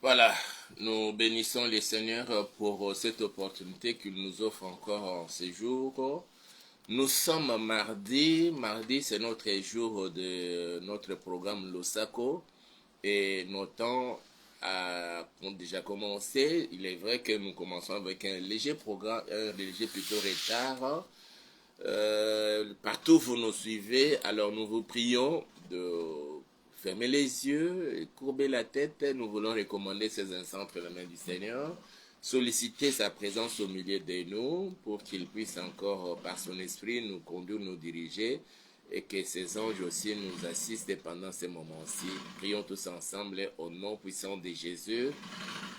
Voilà, nous bénissons les seigneurs pour cette opportunité qu'il nous offre encore en ce jour. Nous sommes mardi. Mardi, c'est notre jour de notre programme Losako. Et nos temps ont déjà commencé. Il est vrai que nous commençons avec un léger programme, un léger plutôt retard. Partout où vous nous suivez, alors nous vous prions de fermer les yeux et courber la tête. Nous voulons recommander ces instants entre la main du Seigneur, solliciter sa présence au milieu de nous pour qu'il puisse encore, par son esprit, nous conduire, nous diriger et que ses anges aussi nous assistent pendant ces moments-ci. Prions tous ensemble au nom puissant de Jésus.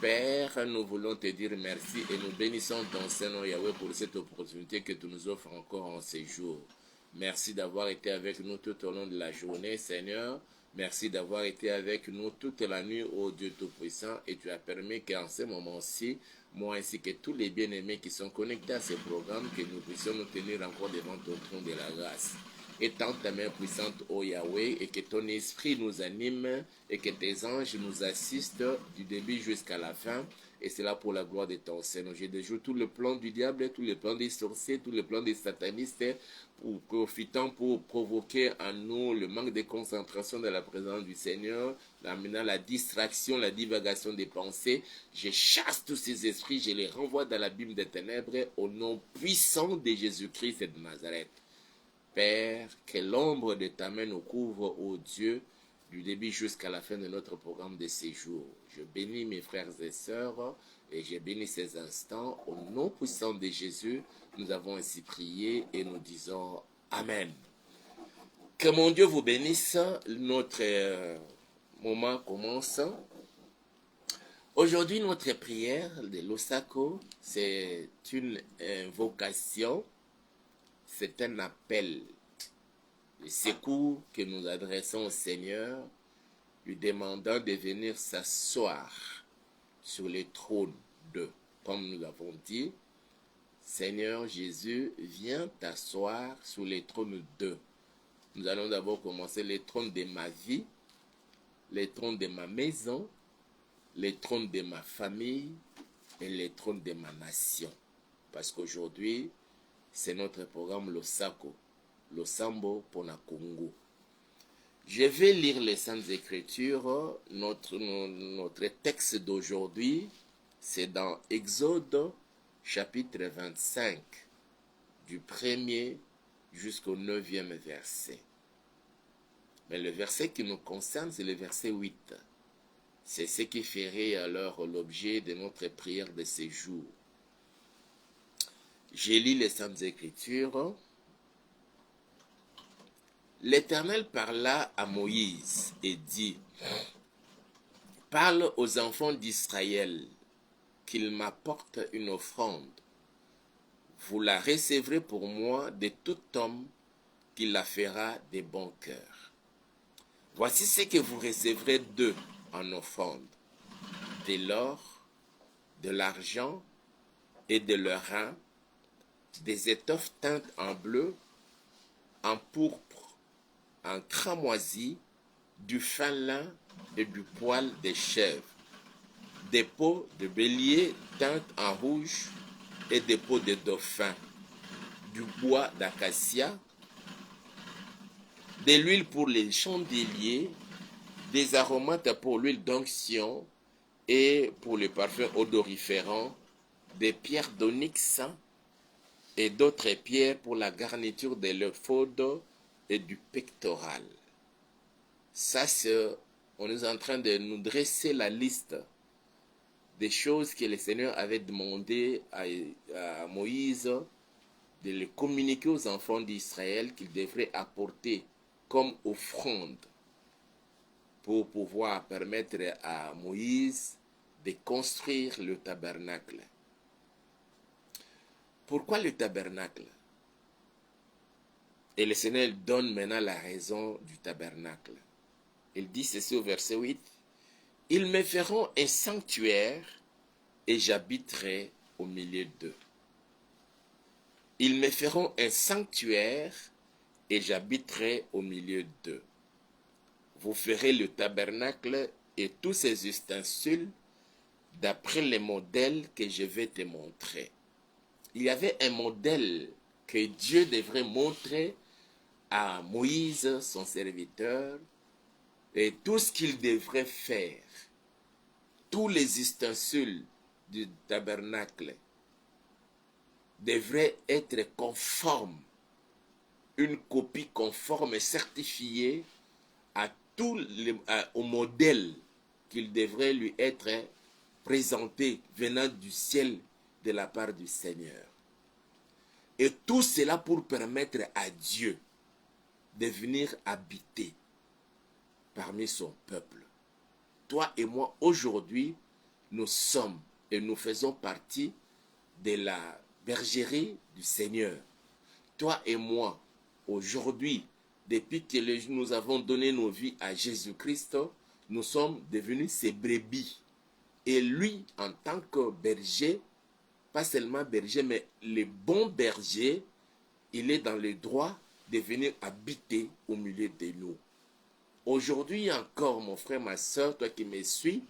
Père, nous voulons te dire merci et nous bénissons ton Seigneur Yahweh pour cette opportunité que tu nous offres encore en ces jours. Merci d'avoir été avec nous tout au long de la journée, Seigneur. Merci d'avoir été avec nous toute la nuit, ô Dieu Tout-Puissant, et tu as permis qu'en ce moment-ci, moi ainsi que tous les bien-aimés qui sont connectés à ce programme, que nous puissions nous tenir encore devant ton trône de la grâce. Étends ta main puissante, ô Yahweh, et que ton esprit nous anime et que tes anges nous assistent du début jusqu'à la fin. Et c'est là pour la gloire de ton Seigneur. Je déjoue tout le plan du diable, tout le plan des sorciers, tout le plan des satanistes, profitant pour provoquer en nous le manque de concentration de la présence du Seigneur, amenant la distraction, la divagation des pensées. Je chasse tous ces esprits, je les renvoie dans l'abîme des ténèbres au nom puissant de Jésus-Christ et de Nazareth. Père, que l'ombre de ta main nous couvre, ô Dieu, du début jusqu'à la fin de notre programme de séjour. Je bénis mes frères et sœurs et je bénis ces instants. Au nom puissant de Jésus, nous avons ainsi prié et nous disons Amen. Que mon Dieu vous bénisse. Notre moment commence. Aujourd'hui, notre prière de l'Osako, c'est une invocation. C'est un appel, le secours que nous adressons au Seigneur, lui demandant de venir s'asseoir sur le trône de, comme nous l'avons dit, Seigneur Jésus, viens t'asseoir sur le trône de. Nous allons d'abord commencer le trône de ma vie, le trône de ma maison, le trône de ma famille et le trône de ma nation. Parce qu'aujourd'hui, c'est notre programme Losako, Losambo pour la Congo. Je vais lire les Saintes Écritures. Notre texte d'aujourd'hui, c'est dans Exode chapitre 25, du 1er jusqu'au 9e verset. Mais le verset qui nous concerne, c'est le verset 8. C'est ce qui ferait alors l'objet de notre prière de ces jours. Je lis les Saintes Écritures. L'Éternel parla à Moïse et dit, « Parle aux enfants d'Israël qu'ils m'apportent une offrande. Vous la recevrez pour moi de tout homme qui la fera de bon cœur. Voici ce que vous recevrez d'eux en offrande, de l'or, de l'argent et de l'orin, des étoffes teintes en bleu, en pourpre, en cramoisi, du fin lin et du poil des chèvres, des peaux de bélier teintes en rouge et des peaux de dauphin, du bois d'acacia, de l'huile pour les chandeliers, des aromates pour l'huile d'onction et pour les parfums odoriférants, des pierres d'onyx et d'autres pierres pour la garniture de l'éphod et du pectoral. Ça, on est en train de nous dresser la liste des choses que le Seigneur avait demandé à Moïse de les communiquer aux enfants d'Israël qu'ils devraient apporter comme offrande pour pouvoir permettre à Moïse de construire le tabernacle. Pourquoi le tabernacle? Et le Seigneur donne maintenant la raison du tabernacle. Il dit ceci au verset 8. Ils me feront un sanctuaire et j'habiterai au milieu d'eux. Ils me feront un sanctuaire et j'habiterai au milieu d'eux. Vous ferez le tabernacle et tous ses ustensiles d'après les modèles que je vais te montrer. Il y avait un modèle que Dieu devrait montrer à Moïse, son serviteur, et tout ce qu'il devrait faire, tous les ustensiles du tabernacle devraient être conformes, une copie conforme et certifiée au modèle qu'il devrait lui être présenté venant du ciel de la part du Seigneur. Et tout cela pour permettre à Dieu de venir habiter parmi son peuple. Toi et moi, aujourd'hui, nous sommes et nous faisons partie de la bergerie du Seigneur. Toi et moi, aujourd'hui, depuis que nous avons donné nos vies à Jésus-Christ, nous sommes devenus ses brebis. Et lui, en tant que berger, pas seulement berger, mais le bon berger, il est dans le droit de venir habiter au milieu de nous. Aujourd'hui encore, mon frère, ma soeur, toi qui me suis,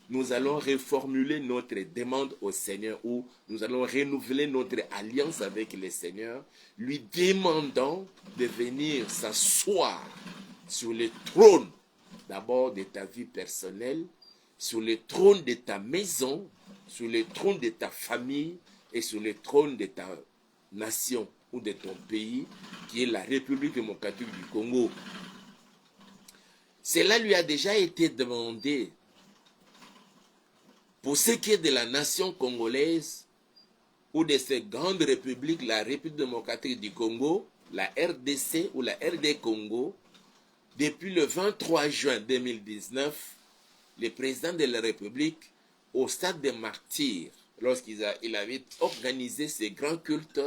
nous allons reformuler notre demande au Seigneur, ou nous allons renouveler notre alliance avec le Seigneur, lui demandant de venir s'asseoir sur le trône, d'abord de ta vie personnelle, sur le trône de ta maison, sur le trône de ta famille et sur le trône de ta nation ou de ton pays, qui est la République démocratique du Congo. Cela lui a déjà été demandé pour ce qui est de la nation congolaise ou de ces grandes républiques, la République démocratique du Congo, la RDC ou la RD Congo. Depuis le 23 juin 2019, le président de la République, au stade des martyrs, lorsqu'il avait organisé ces grands cultes,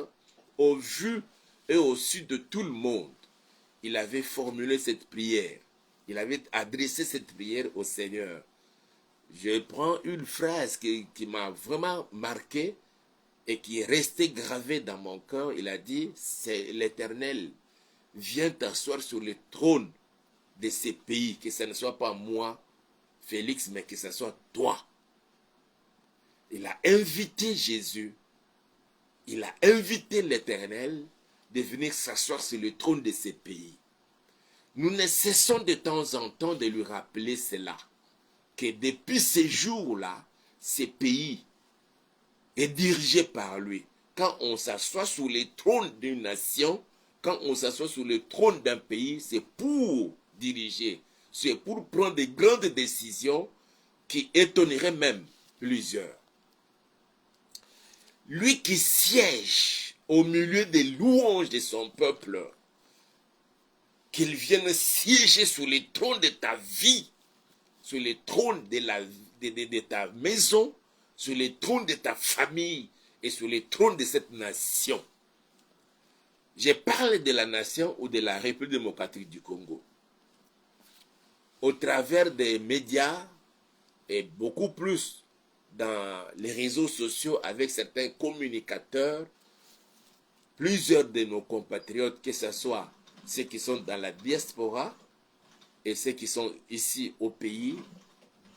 au vu et au su de tout le monde, il avait formulé cette prière. Il avait adressé cette prière au Seigneur. Je prends une phrase qui m'a vraiment marqué et qui est restée gravée dans mon cœur. Il a dit, c'est l'Éternel, viens t'asseoir sur le trône de ces pays, que ce ne soit pas moi, Félix, mais que ce soit toi. Il a invité Jésus, il a invité l'Éternel de venir s'asseoir sur le trône de ces pays. Nous ne cessons de temps en temps de lui rappeler cela, que depuis ces jours-là, ces pays est dirigé par lui. Quand on s'assoit sur le trône d'une nation, quand on s'assoit sur le trône d'un pays, c'est pour diriger, c'est pour prendre de grandes décisions qui étonneraient même plusieurs. Lui qui siège au milieu des louanges de son peuple, qu'il vienne siéger sur le trône de ta vie, sur le trône de ta maison, sur le trône de ta famille et sur le trône de cette nation. Je parle de la nation ou de la République démocratique du Congo. Au travers des médias et beaucoup plus dans les réseaux sociaux avec certains communicateurs, plusieurs de nos compatriotes, que ce soit ceux qui sont dans la diaspora et ceux qui sont ici au pays,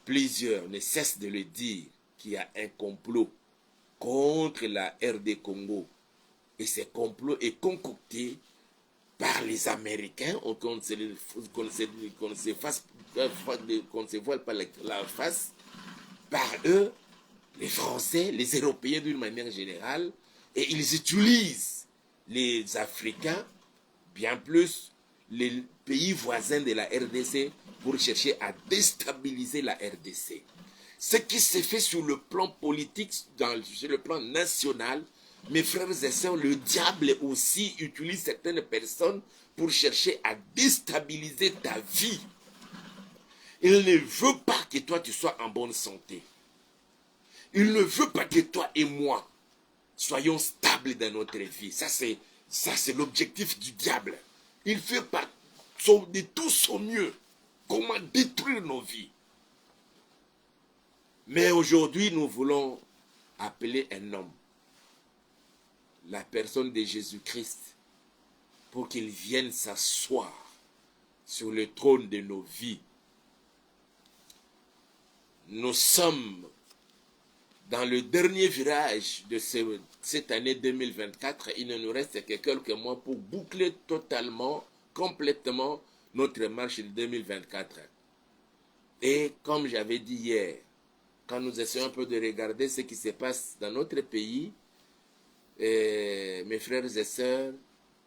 plusieurs ne cessent de le dire qu'il y a un complot contre la RD Congo. Et ce complot est concocté par les Américains, qu'on ne se voile pas la face, par eux, les Français, les Européens d'une manière générale, et ils utilisent les Africains, bien plus les pays voisins de la RDC, pour chercher à déstabiliser la RDC. Ce qui se fait sur le plan politique, sur le plan national, mes frères et sœurs, le diable aussi utilise certaines personnes pour chercher à déstabiliser ta vie. Il ne veut pas que toi tu sois en bonne santé. Il ne veut pas que toi et moi soyons stables dans notre vie. Ça c'est l'objectif du diable. Il fait de tout son mieux comment détruire nos vies. Mais aujourd'hui, nous voulons appeler un homme, la personne de Jésus-Christ, pour qu'il vienne s'asseoir sur le trône de nos vies. Nous sommes dans le dernier virage de cette année 2024, il ne nous reste que quelques mois pour boucler totalement, complètement notre marche de 2024. Et comme j'avais dit hier, quand nous essayons un peu de regarder ce qui se passe dans notre pays, mes frères et sœurs,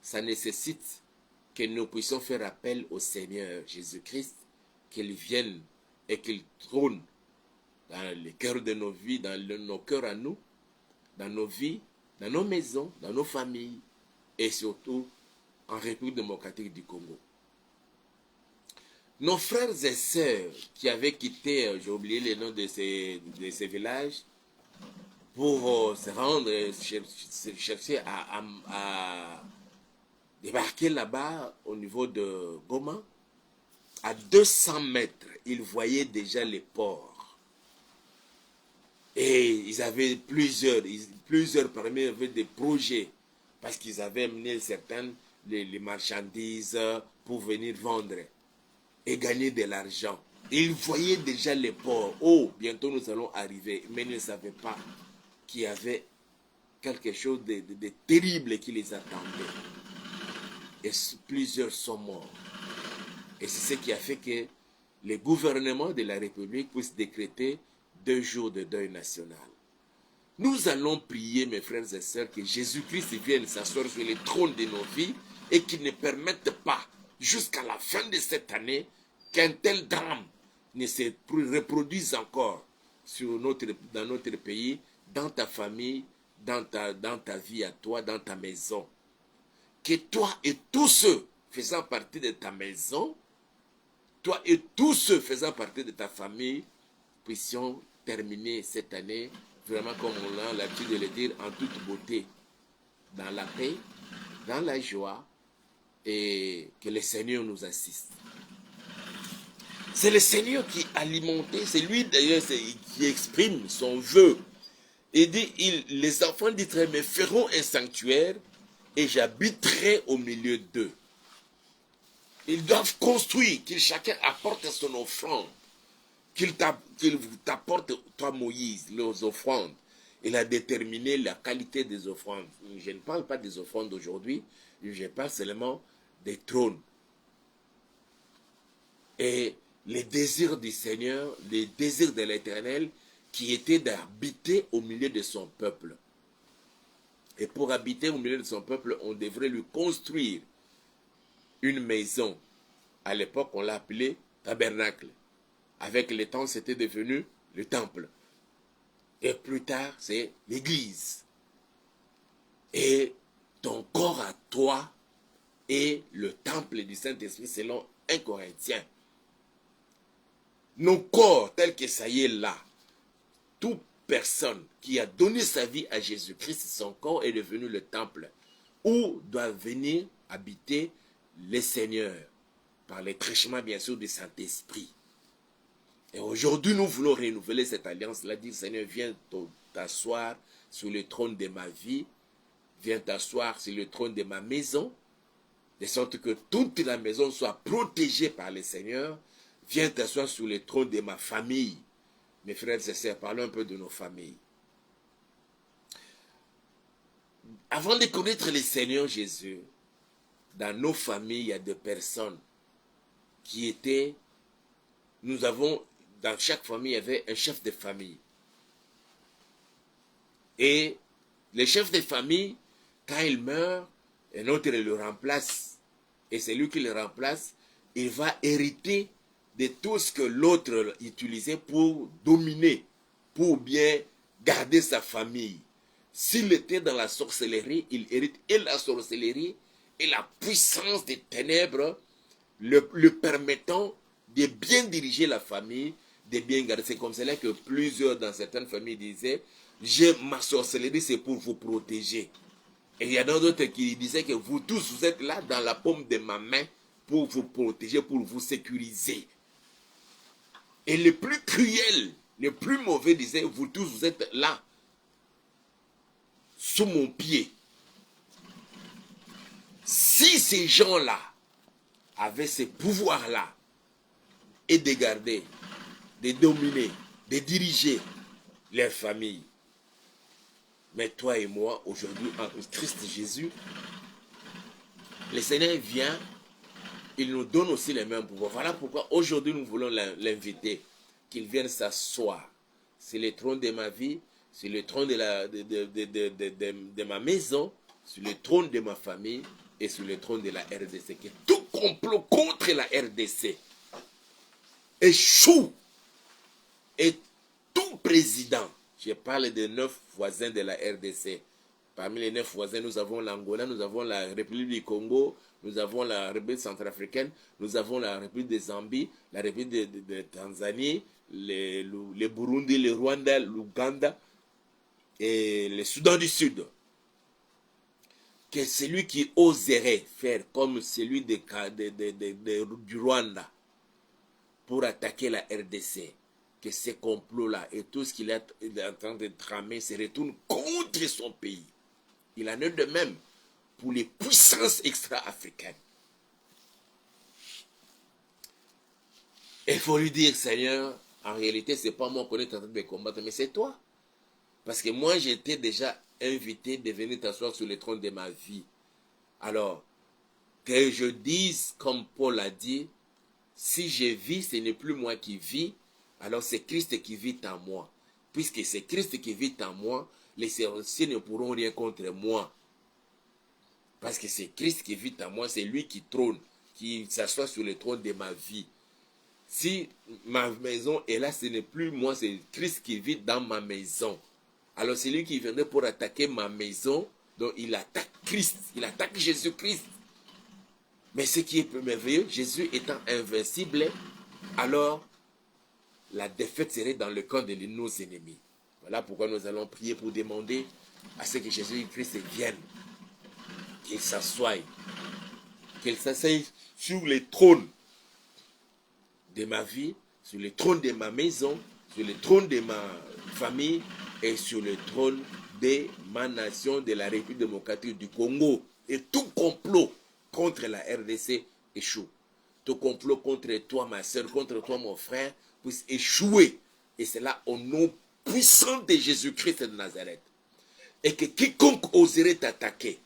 ça nécessite que nous puissions faire appel au Seigneur Jésus-Christ, qu'il vienne et qu'il trône dans les cœurs de nos vies, dans nos cœurs à nous, dans nos vies, dans nos maisons, dans nos familles, et surtout en République démocratique du Congo. Nos frères et sœurs qui avaient quitté, j'ai oublié les noms de ces villages, pour se rendre, chercher à débarquer là-bas au niveau de Goma, à 200 mètres, ils voyaient déjà les ports. Et ils avaient plusieurs parmi eux avaient des projets, parce qu'ils avaient amené certaines les marchandises pour venir vendre et gagner de l'argent. Ils voyaient déjà les ports. Oh, bientôt nous allons arriver. Mais ils ne savaient pas qu'il y avait quelque chose de terrible qui les attendait. Et plusieurs sont morts. Et c'est ce qui a fait que le gouvernement de la République puisse décréter 2 jours de deuil national. Nous allons prier, mes frères et sœurs, que Jésus-Christ vienne s'asseoir sur le trône de nos vies et qu'il ne permette pas, jusqu'à la fin de cette année, qu'un tel drame ne se reproduise encore dans notre pays, dans ta famille, dans ta vie à toi, dans ta maison. Que toi et tous ceux faisant partie de ta maison, toi et tous ceux faisant partie de ta famille, puissions terminer cette année, vraiment comme on a l'habitude de le dire, en toute beauté, dans la paix, dans la joie, et que le Seigneur nous assiste. C'est le Seigneur qui alimentait, c'est lui d'ailleurs qui exprime son vœu. Il dit, les enfants d'Israël me feront un sanctuaire et j'habiterai au milieu d'eux. Ils doivent construire, que chacun apporte son offrande, qu'il t'apporte, toi Moïse, leurs offrandes. Il a déterminé la qualité des offrandes. Je ne parle pas des offrandes d'aujourd'hui, je parle seulement des trônes. Et les désirs du Seigneur, les désirs de l'Éternel, qui était d'habiter au milieu de son peuple. Et pour habiter au milieu de son peuple, on devrait lui construire une maison. À l'époque, on l'appelait tabernacle. Avec le temps, c'était devenu le temple. Et plus tard, c'est l'église. Et ton corps à toi est le temple du Saint-Esprit selon 1 Corinthiens. Nos corps, tels que ça y est là, toute personne qui a donné sa vie à Jésus-Christ, son corps est devenu le temple où doit venir habiter le Seigneur par le prêchement bien sûr du Saint-Esprit. Et aujourd'hui, nous voulons renouveler cette alliance-là, dire Seigneur, viens t'asseoir sur le trône de ma vie, viens t'asseoir sur le trône de ma maison, de sorte que toute la maison soit protégée par le Seigneur, viens t'asseoir sur le trône de ma famille. Mes frères et sœurs, parlons un peu de nos familles. Avant de connaître le Seigneur Jésus, dans nos familles, il y a des personnes qui étaient, dans chaque famille, il y avait un chef de famille. Et le chef de famille, quand il meurt, un autre le remplace. Et c'est lui qui le remplace, il va hériter de tout ce que l'autre utilisait pour dominer, pour bien garder sa famille. S'il était dans la sorcellerie, il hérite et la sorcellerie et la puissance des ténèbres le permettant de bien diriger la famille, de bien garder. C'est comme cela que plusieurs dans certaines familles disaient, ma sorcellerie c'est pour vous protéger. Et il y en a d'autres qui disaient que vous tous vous êtes là dans la paume de ma main pour vous protéger, pour vous sécuriser. Et les plus cruels, les plus mauvais disaient, vous tous vous êtes là, sous mon pied. Si ces gens-là avaient ce pouvoir-là, et de garder, de dominer, de diriger leur famille, Mais toi et moi, aujourd'hui, en Christ Jésus, le Seigneur vient, il nous donne aussi les mêmes pouvoirs. Voilà pourquoi aujourd'hui nous voulons l'inviter, qu'il vienne s'asseoir sur le trône de ma vie, sur le trône de ma maison, sur le trône de ma famille et sur le trône de la RDC. Que tout complot contre la RDC échoue. Et tout président, je parle de 9 voisins de la RDC. Parmi les 9 voisins, nous avons l'Angola, nous avons la République du Congo, nous avons la République centrafricaine, nous avons la République de Zambie, la République de Tanzanie, le Burundi, le Rwanda, l'Ouganda et le Soudan du Sud. Que celui qui oserait faire comme celui du Rwanda pour attaquer la RDC, que ces complots-là et tout ce qu'il est en train de tramer se retourne contre son pays. Il en est de même pour les puissances extra-africaines. Il faut lui dire, Seigneur, en réalité, ce n'est pas moi qu'on est en train de combattre, mais c'est toi. Parce que moi, j'étais déjà invité de venir t'asseoir sur le trône de ma vie. Alors, que je dise, comme Paul a dit, si je vis, ce n'est plus moi qui vis, alors c'est Christ qui vit en moi. Puisque c'est Christ qui vit en moi, les sorciers ne pourront rien contre moi. Parce que c'est Christ qui vit en moi, c'est lui qui trône, qui s'assoit sur le trône de ma vie. Si ma maison est là, ce n'est plus moi, c'est Christ qui vit dans ma maison. Alors c'est lui qui viendrait pour attaquer ma maison, donc il attaque Christ, il attaque Jésus-Christ. Mais ce qui est merveilleux, Jésus étant invincible, alors la défaite serait dans le camp de nos ennemis. Voilà pourquoi nous allons prier pour demander à ce que Jésus-Christ vienne, qu'il s'assoie sur le trône de ma vie, sur le trône de ma maison, sur le trône de ma famille et sur le trône de ma nation, de la République démocratique du Congo. Et tout complot contre la RDC échoue. Tout complot contre toi, ma soeur, contre toi, mon frère, puisse échouer. Et c'est là au nom puissant de Jésus-Christ de Nazareth. Et que quiconque oserait t'attaquer,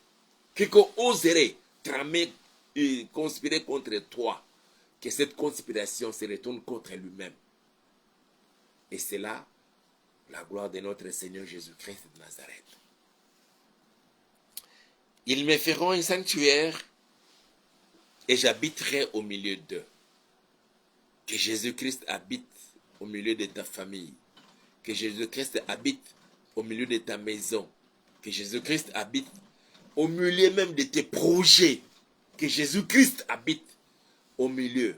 quiconque oserait tramer et conspirer contre toi, que cette conspiration se retourne contre lui-même. Et c'est là la gloire de notre Seigneur Jésus-Christ de Nazareth. Ils me feront un sanctuaire et j'habiterai au milieu d'eux. Que Jésus-Christ habite au milieu de ta famille. Que Jésus-Christ habite au milieu de ta maison. Que Jésus-Christ habite au milieu même de tes projets. Que Jésus-Christ habite au milieu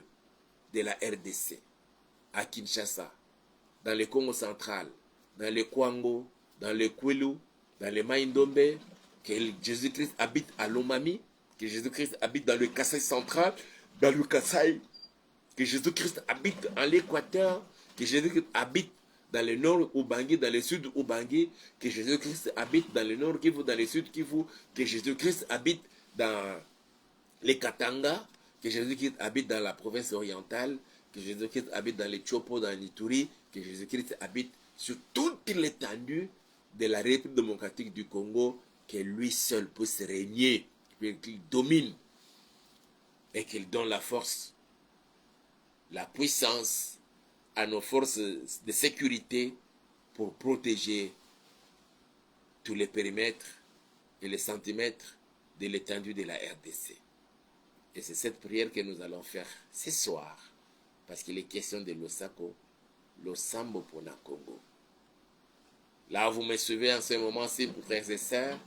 de la RDC, à Kinshasa, dans le Congo central, dans le Kwango, dans le Kwilu, dans le Maïndombe, que Jésus-Christ habite à Lomami, que Jésus-Christ habite dans le Kasaï central, dans le Kasaï, que Jésus-Christ habite en l'Équateur, que Jésus-Christ habite dans le nord Ubangi, dans le sud Ubangi, que Jésus-Christ habite dans le nord Kivu, dans le sud Kivu, que Jésus-Christ habite dans les Katanga, que Jésus-Christ habite dans la province orientale, que Jésus-Christ habite dans les Chopo, dans l'Ituri, que Jésus-Christ habite sur toute l'étendue de la République démocratique du Congo, que lui seul puisse régner, qu'il domine et qu'il donne la force, la puissance à nos forces de sécurité pour protéger tous les périmètres et les centimètres de l'étendue de la RDC. Et c'est cette prière que nous allons faire ce soir, parce qu'il est question de l'Osako, l'Osambo Pona Congo. Là, vous me suivez en ce moment-ci, frères et sœurs.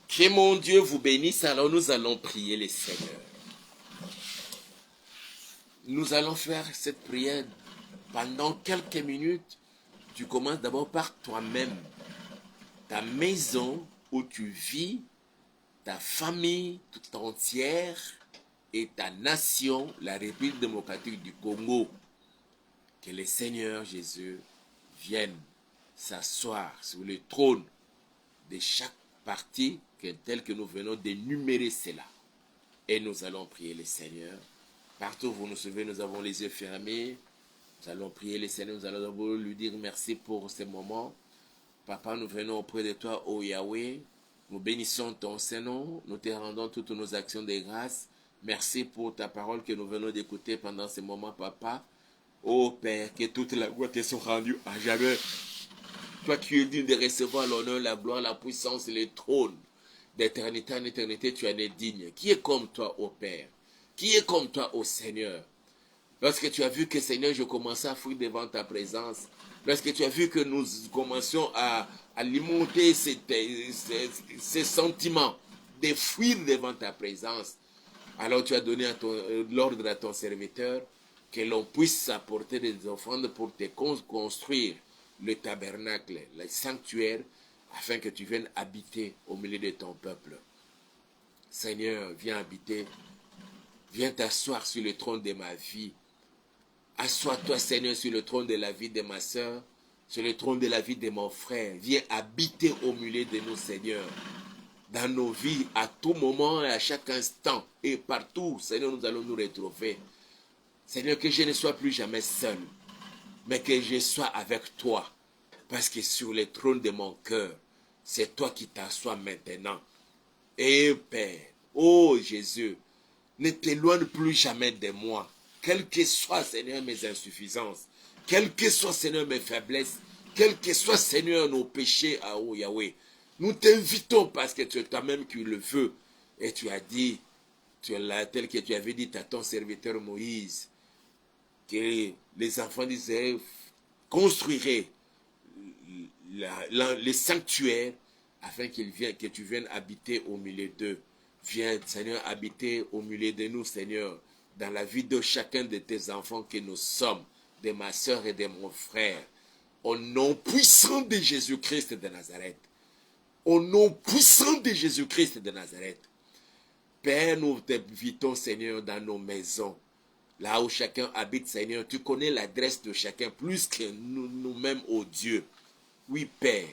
Que mon Dieu vous bénisse. Alors nous allons prier le Seigneur. Nous allons faire cette prière pendant quelques minutes. Tu commences d'abord par toi-même, ta maison où tu vis, ta famille toute entière et ta nation, la République démocratique du Congo. Que le Seigneur Jésus vienne s'asseoir sur le trône de chaque partie tel que nous venons d'énumérer cela. Et nous allons prier le Seigneur. Partout où vous nous suivez, nous avons les yeux fermés. Nous allons prier le Seigneur, nous allons lui dire merci pour ce moment. Papa, nous venons auprès de toi, ô Yahweh. Nous bénissons ton Saint-Nom. Nous te rendons toutes nos actions de grâce. Merci pour ta parole que nous venons d'écouter pendant ce moment, Papa. Ô Père, que toute la gloire te soit rendue à jamais. Toi qui es digne de recevoir l'honneur, la gloire, la puissance et le trône. D'éternité en éternité, tu en es digne. Qui est comme toi, ô Père? Qui est comme toi, ô Seigneur? Lorsque tu as vu que, Seigneur, je commençais à fuir devant ta présence, lorsque tu as vu que nous commencions à alimenter ces sentiments de fuir devant ta présence, alors tu as donné l'ordre à ton serviteur que l'on puisse apporter des offrandes pour te construire le tabernacle, le sanctuaire, afin que tu viennes habiter au milieu de ton peuple. Seigneur, viens habiter, viens t'asseoir sur le trône de ma vie. Assois-toi, Seigneur, sur le trône de la vie de ma soeur, sur le trône de la vie de mon frère. Viens habiter au milieu de nous, Seigneur. Dans nos vies, à tout moment et à chaque instant, et partout, Seigneur, nous allons nous retrouver. Seigneur, que je ne sois plus jamais seul, mais que je sois avec toi. Parce que sur le trône de mon cœur, c'est toi qui t'assois maintenant. Et Père, oh Jésus, ne t'éloigne plus jamais de moi. Quelles que soient, Seigneur, mes insuffisances, quelles que soient, Seigneur, mes faiblesses, quels que soient, Seigneur, nos péchés, oh Yahweh, nous t'invitons parce que tu es toi-même qui le veux. Et tu as dit, tel que tu avais dit à ton serviteur Moïse, que les enfants d'Israël construiraient les sanctuaires afin que tu viennes habiter au milieu d'eux. Viens, Seigneur, habiter au milieu de nous, Seigneur, dans la vie de chacun de tes enfants que nous sommes, de ma soeur et de mon frère. Au nom puissant de Jésus-Christ de Nazareth. Au nom puissant de Jésus-Christ de Nazareth. Père, nous t'invitons, Seigneur, dans nos maisons. Là où chacun habite, Seigneur, tu connais l'adresse de chacun plus que nous-mêmes, ô Dieu. Oui, Père.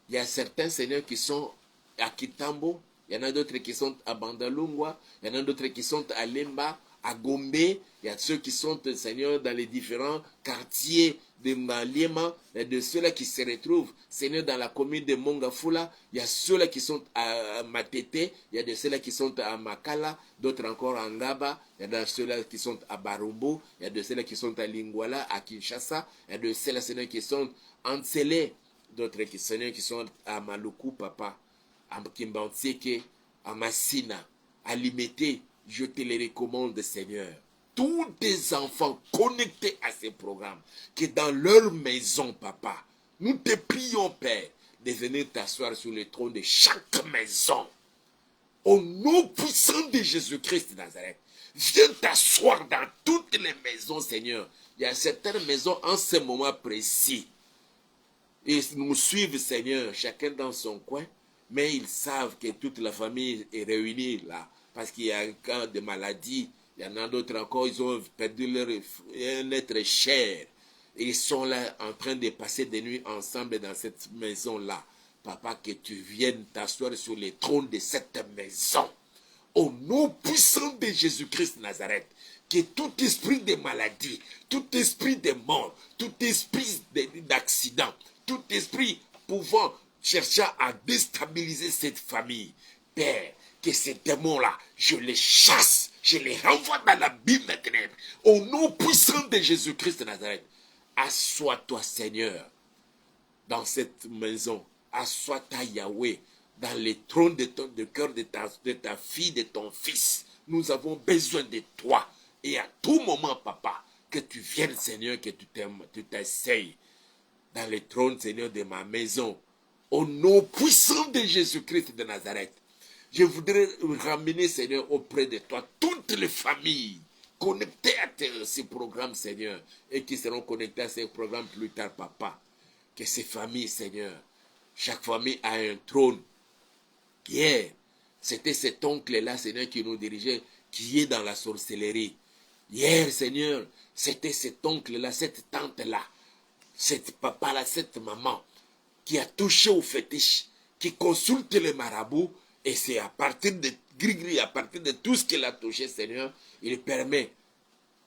Il y a certains, Seigneur, qui sont à Kitambo. Il y en a d'autres qui sont à Bandalungwa. Il y en a d'autres qui sont à Lemba, à Gombe. Il y a ceux qui sont, Seigneur, dans les différents quartiers de Maliema. Et de ceux-là qui se retrouvent, Seigneur, dans la commune de Mongafula. Il y a ceux-là qui sont à Matete. Il y a de ceux-là qui sont à Makala. D'autres encore à Ngaba. Il y a de ceux-là qui sont à Barumbo. Il y a de ceux-là qui sont à Lingwala, à Kinshasa. Il y a de ceux-là, Seigneur, qui sont en Tsele. D'autres Seigneur qui sont à Maluku, Papa, à Kimbantseke, à Massina, à Limete, je te les recommande, Seigneur. Tous tes enfants connectés à ces programmes, que dans leur maison, Papa, nous te prions, Père, de venir t'asseoir sur le trône de chaque maison. Au nom puissant de Jésus-Christ de Nazareth, viens t'asseoir dans toutes les maisons, Seigneur. Il y a certaines maisons en ce moment précis. Ils nous suivent, Seigneur, chacun dans son coin, mais ils savent que toute la famille est réunie là, parce qu'il y a un cas de maladie. Il y en a d'autres encore, ils ont perdu un être cher. Et ils sont là en train de passer des nuits ensemble dans cette maison-là. Papa, que tu viennes t'asseoir sur les trônes de cette maison. Au nom puissant de Jésus-Christ de Nazareth, que tout esprit de maladie, tout esprit de mort, tout esprit d'accident, tout esprit pouvant chercher à déstabiliser cette famille, Père, que ces démons-là, je les chasse, je les renvoie dans l'abîme des ténèbres. Au nom puissant de Jésus-Christ de Nazareth, assois-toi, Seigneur, dans cette maison. Assois-toi, Yahweh, dans les trônes de cœur de ta fille, de ton fils. Nous avons besoin de toi. Et à tout moment, Papa, que tu viennes, Seigneur, que tu t'essayes dans les trônes, Seigneur, de ma maison. Au nom puissant de Jésus-Christ de Nazareth, je voudrais ramener, Seigneur, auprès de toi toutes les familles connectées à ces programmes, Seigneur, et qui seront connectées à ces programmes plus tard, Papa. Que ces familles, Seigneur, chaque famille a un trône. Hier, c'était cet oncle-là, Seigneur, qui nous dirigeait, qui est dans la sorcellerie. Hier, Seigneur, c'était cet oncle-là, cette tante-là, cette papa-là, cette maman, qui a touché au fétiche, qui consulte les marabouts, et c'est à partir de gris-gris, à partir de tout ce qu'il a touché, Seigneur, il permet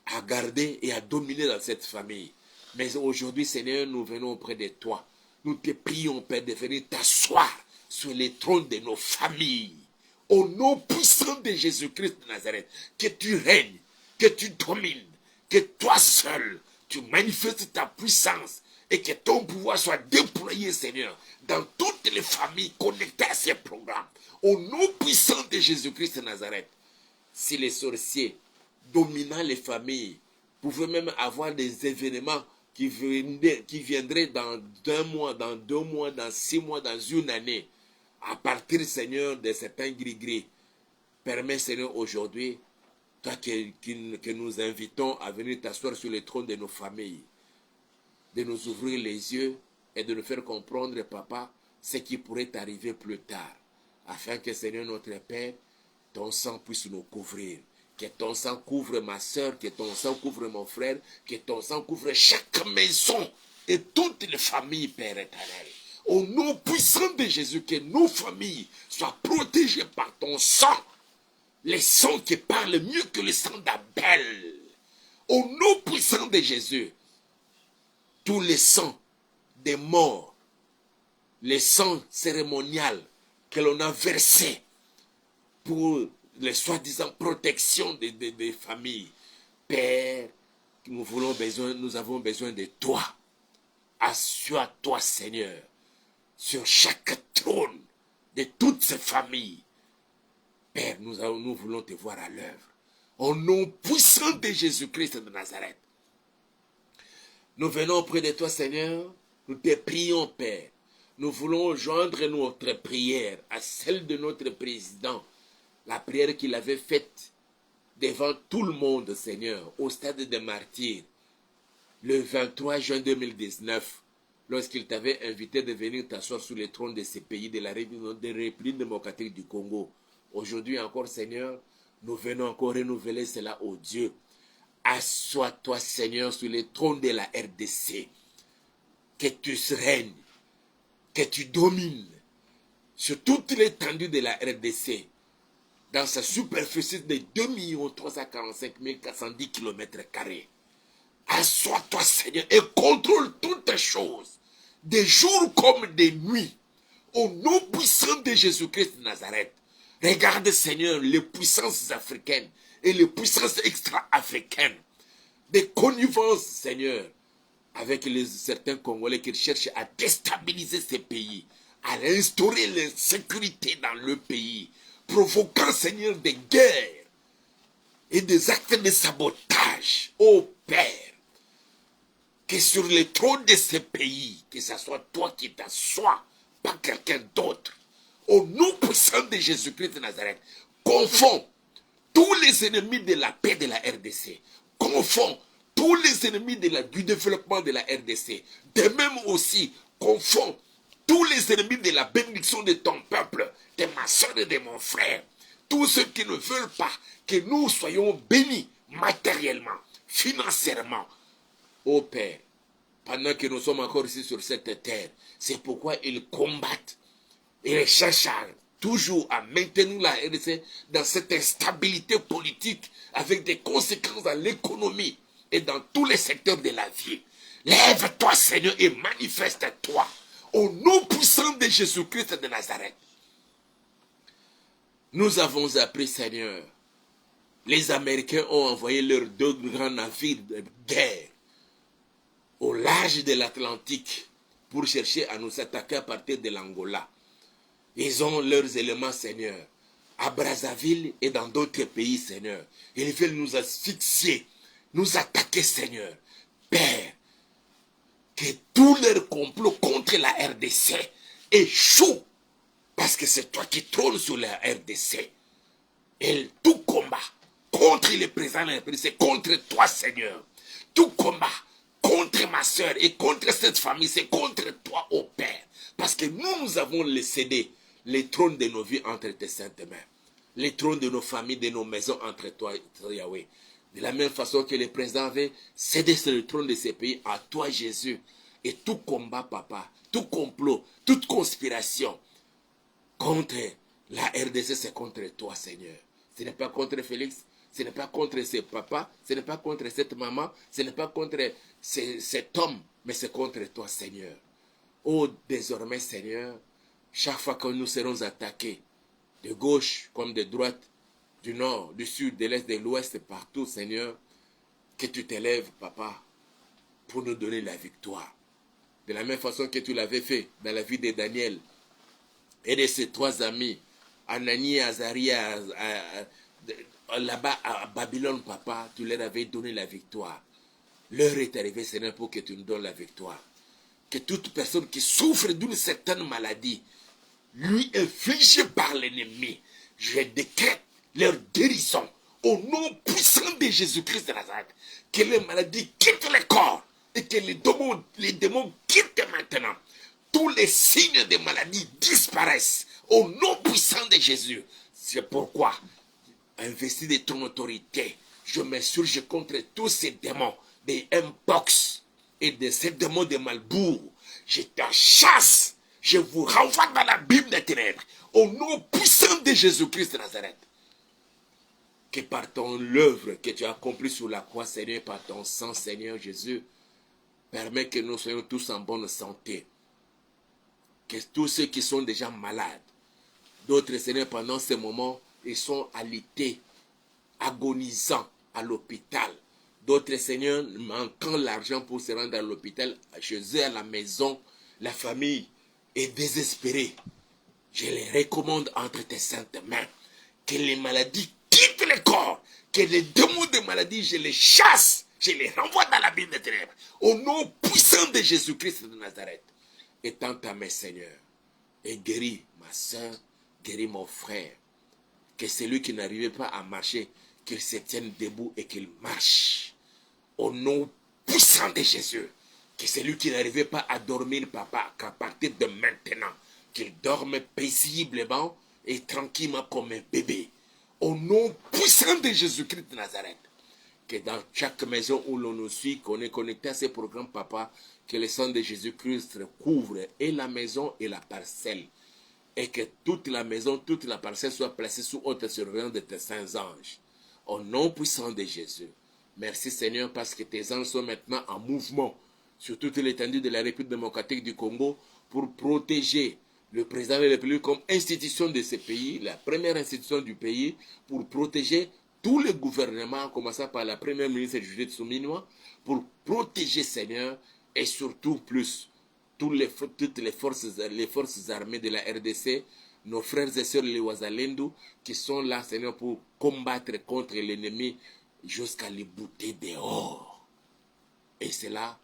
à garder et à dominer dans cette famille. Mais aujourd'hui, Seigneur, nous venons auprès de toi. nous te prions, Père, de venir t'asseoir sur les trônes de nos familles. Au nom puissant de Jésus-Christ de Nazareth, que tu règnes, que tu domines, que toi seul, tu manifestes ta puissance et que ton pouvoir soit déployé, Seigneur, dans toutes les familles connectées à ces programmes. Au nom puissant de Jésus-Christ de Nazareth, si les sorciers dominant les familles pouvaient même avoir des événements qui viendraient dans 1 mois, dans 2 mois, dans 6 mois, dans une année, à partir, Seigneur, de certains gris-gris, permets, Seigneur, aujourd'hui, toi que nous invitons à venir t'asseoir sur le trône de nos familles, de nous ouvrir les yeux et de nous faire comprendre, Papa, ce qui pourrait arriver plus tard, afin que, Seigneur, notre Père, ton sang puisse nous couvrir. Que ton sang couvre ma soeur, que ton sang couvre mon frère, que ton sang couvre chaque maison et toutes les familles, Père éternel. Au nom puissant de Jésus, que nos familles soient protégées par ton sang. Les sangs qui parlent mieux que le sang d'Abel. Au nom puissant de Jésus, tous les sangs des morts, les sangs cérémoniaux que l'on a versés pour les soi-disant protections des familles. Père, nous avons besoin de toi. Assure-toi, Seigneur, sur chaque trône de toutes ces familles. Père, nous voulons te voir à l'œuvre. Au nom puissant de Jésus-Christ de Nazareth. Nous venons auprès de toi, Seigneur. Nous te prions, Père. Nous voulons joindre notre prière à celle de notre président. La prière qu'il avait faite devant tout le monde, Seigneur, au stade des martyrs, le 23 juin 2019, lorsqu'il t'avait invité de venir t'asseoir sur le trône de ces pays de la République démocratique du Congo. Aujourd'hui encore, Seigneur, nous venons encore renouveler cela au Dieu. Assois-toi, Seigneur, sur le trône de la RDC. Que tu règnes, que tu domines sur toute l'étendue de la RDC, dans sa superficie de 2 345 410 km². Assois-toi, Seigneur, et contrôle toutes choses, des jours comme des nuits, au nom puissant de Jésus-Christ de Nazareth. Regarde, Seigneur, les puissances africaines et les puissances extra-africaines, des connivences, Seigneur, avec certains Congolais qui cherchent à déstabiliser ces pays, à instaurer l'insécurité dans le pays, provoquant, Seigneur, des guerres et des actes de sabotage. Ô Père, que sur le trône de ces pays, que ce soit toi qui t'assois, pas quelqu'un d'autre, au nom puissant de Jésus-Christ de Nazareth, confonds tous les ennemis de la paix de la RDC, confonds tous les ennemis du développement de la RDC, de même aussi confonds tous les ennemis de la bénédiction de ton peuple, de ma soeur et de mon frère, tous ceux qui ne veulent pas que nous soyons bénis matériellement, financièrement. Ô Père, pendant que nous sommes encore ici sur cette terre, c'est pourquoi ils combattent et ils cherchent toujours à maintenir la RDC dans cette instabilité politique avec des conséquences dans l'économie et dans tous les secteurs de la vie. Lève-toi, Seigneur, et manifeste-toi au nom puissant de Jésus-Christ de Nazareth. Nous avons appris, Seigneur, les Américains ont envoyé leurs 2 grands navires de guerre au large de l'Atlantique pour chercher à nous attaquer à partir de l'Angola. Ils ont leurs éléments, Seigneur, à Brazzaville et dans d'autres pays, Seigneur. Ils veulent nous asphyxier, nous attaquer, Seigneur. Père, que tous leurs complots contre la RDC échouent, parce que c'est toi qui trônes sur la RDC. Et tout combat contre le président de la République, c'est contre toi, Seigneur. Tout combat contre ma soeur et contre cette famille, c'est contre toi, ô Père. Parce que nous avons cédé les trônes de nos vies entre tes saintes mains. Les trônes de nos familles, de nos maisons entre toi, Yahweh. De la même façon que le président avait cédé sur le trône de ces pays à toi, Jésus. Et tout combat, Papa, tout complot, toute conspiration contre la RDC, c'est contre toi, Seigneur. Ce n'est pas contre Félix, ce n'est pas contre ses papas, ce n'est pas contre cette maman, ce n'est pas contre cet homme, mais c'est contre toi, Seigneur. Oh, désormais, Seigneur, chaque fois que nous serons attaqués, de gauche comme de droite, du nord, du sud, de l'est, de l'ouest, partout, Seigneur, que tu t'élèves, Papa, pour nous donner la victoire. De la même façon que tu l'avais fait dans la vie de Daniel et de ses 3 amis, Anani, Azaria, là-bas à Babylone, Papa, tu leur avais donné la victoire. L'heure est arrivée, Seigneur, pour que tu nous donnes la victoire. Que toute personne qui souffre d'une certaine maladie, lui infligée par l'ennemi, je décrète leur guérison au nom puissant de Jésus-Christ de Nazareth. Que les maladies quittent le corps et que les démons quittent maintenant. Tous les signes de maladie disparaissent au nom puissant de Jésus. C'est pourquoi, investi de ton autorité, je m'insurge contre tous ces démons des Mpox et de ces démons de Malbourg. Je te chasse. Je vous renvoie dans la Bible des ténèbres. Au nom puissant de Jésus-Christ de Nazareth. Que par ton œuvre que tu as accomplie sur la croix, Seigneur, par ton sang, Seigneur Jésus, permets que nous soyons tous en bonne santé. Que tous ceux qui sont déjà malades, d'autres, Seigneur, pendant ce moment, ils sont alités, agonisants à l'hôpital. D'autres, Seigneur, manquant l'argent pour se rendre à l'hôpital, chez eux à la maison, la famille est désespérée. Je les recommande entre tes saintes mains. Que les maladies quittent le corps. Que les démons de maladie, je les chasse. Je les renvoie dans la Bible des ténèbres. Au nom puissant de Jésus-Christ de Nazareth. Étends ta main, Seigneur. Et guéris ma soeur, guéris mon frère. Que celui qui n'arrivait pas à marcher, qu'il se tienne debout et qu'il marche. Au nom puissant de Jésus. Que celui qui n'arrivait pas à dormir, Papa, qu'à partir de maintenant, qu'il dorme paisiblement et tranquillement comme un bébé. Au nom puissant de Jésus-Christ de Nazareth. Que dans chaque maison où l'on nous suit, qu'on est connecté à ces programmes, Papa, que le sang de Jésus-Christ couvre et la maison et la parcelle. Et que toute la maison, toute la parcelle soit placée sous haute surveillance de tes saints anges. Au nom puissant de Jésus. Merci Seigneur parce que tes anges sont maintenant en mouvement sur toute l'étendue de la République démocratique du Congo pour protéger le président de la République comme institution de ce pays, la première institution du pays, pour protéger tous les gouvernements, en commençant par la première ministre Judith Suminwa, pour protéger Seigneur et surtout plus toutes les forces armées de la RDC, nos frères et sœurs les Ouazalendou, qui sont là Seigneur pour combattre contre l'ennemi jusqu'à les bouter dehors. Et c'est là,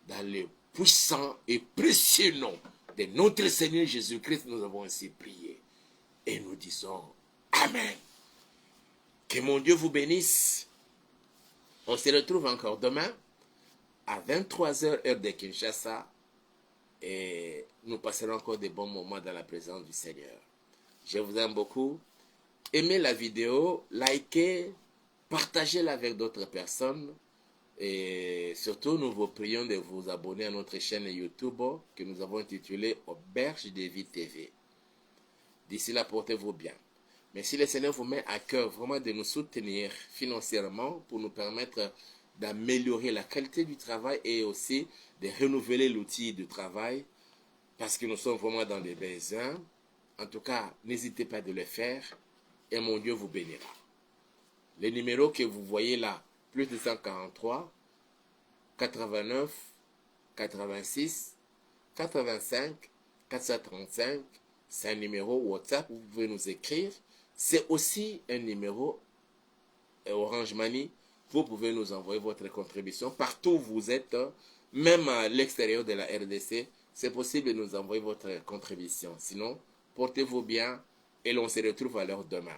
dans le puissant et précieux nom de notre Seigneur Jésus-Christ, nous avons ainsi prié. Et nous disons Amen. Que mon Dieu vous bénisse. On se retrouve encore demain à 23h heure de Kinshasa. Et nous passerons encore des bons moments dans la présence du Seigneur. Je vous aime beaucoup. Aimez la vidéo, likez, partagez-la avec d'autres personnes. Et surtout, nous vous prions de vous abonner à notre chaîne YouTube que nous avons intitulée Auberge de Vie TV. D'ici là, portez-vous bien. Mais si le Seigneur vous met à cœur vraiment de nous soutenir financièrement pour nous permettre d'améliorer la qualité du travail et aussi de renouveler l'outil du travail, parce que nous sommes vraiment dans des besoins, en tout cas, n'hésitez pas de le faire et mon Dieu vous bénira. Le numéro que vous voyez là, plus de 143, 89, 86, 85, 435, c'est un numéro WhatsApp où vous pouvez nous écrire. C'est aussi un numéro Orange Money. Vous pouvez nous envoyer votre contribution partout où vous êtes, même à l'extérieur de la RDC. C'est possible de nous envoyer votre contribution. Sinon, portez-vous bien et l'on se retrouve alors demain.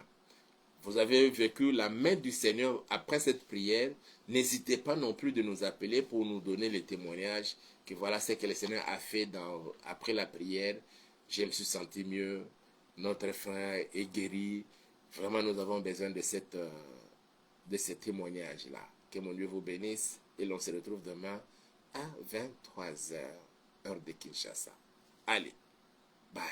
Vous avez vécu la main du Seigneur après cette prière. N'hésitez pas non plus de nous appeler pour nous donner les témoignages que voilà ce que le Seigneur a fait après la prière. Je me suis senti mieux. Notre frère est guéri. Vraiment, nous avons besoin de ce témoignage-là. Que mon Dieu vous bénisse et l'on se retrouve demain à 23h, heure de Kinshasa. Allez, bye.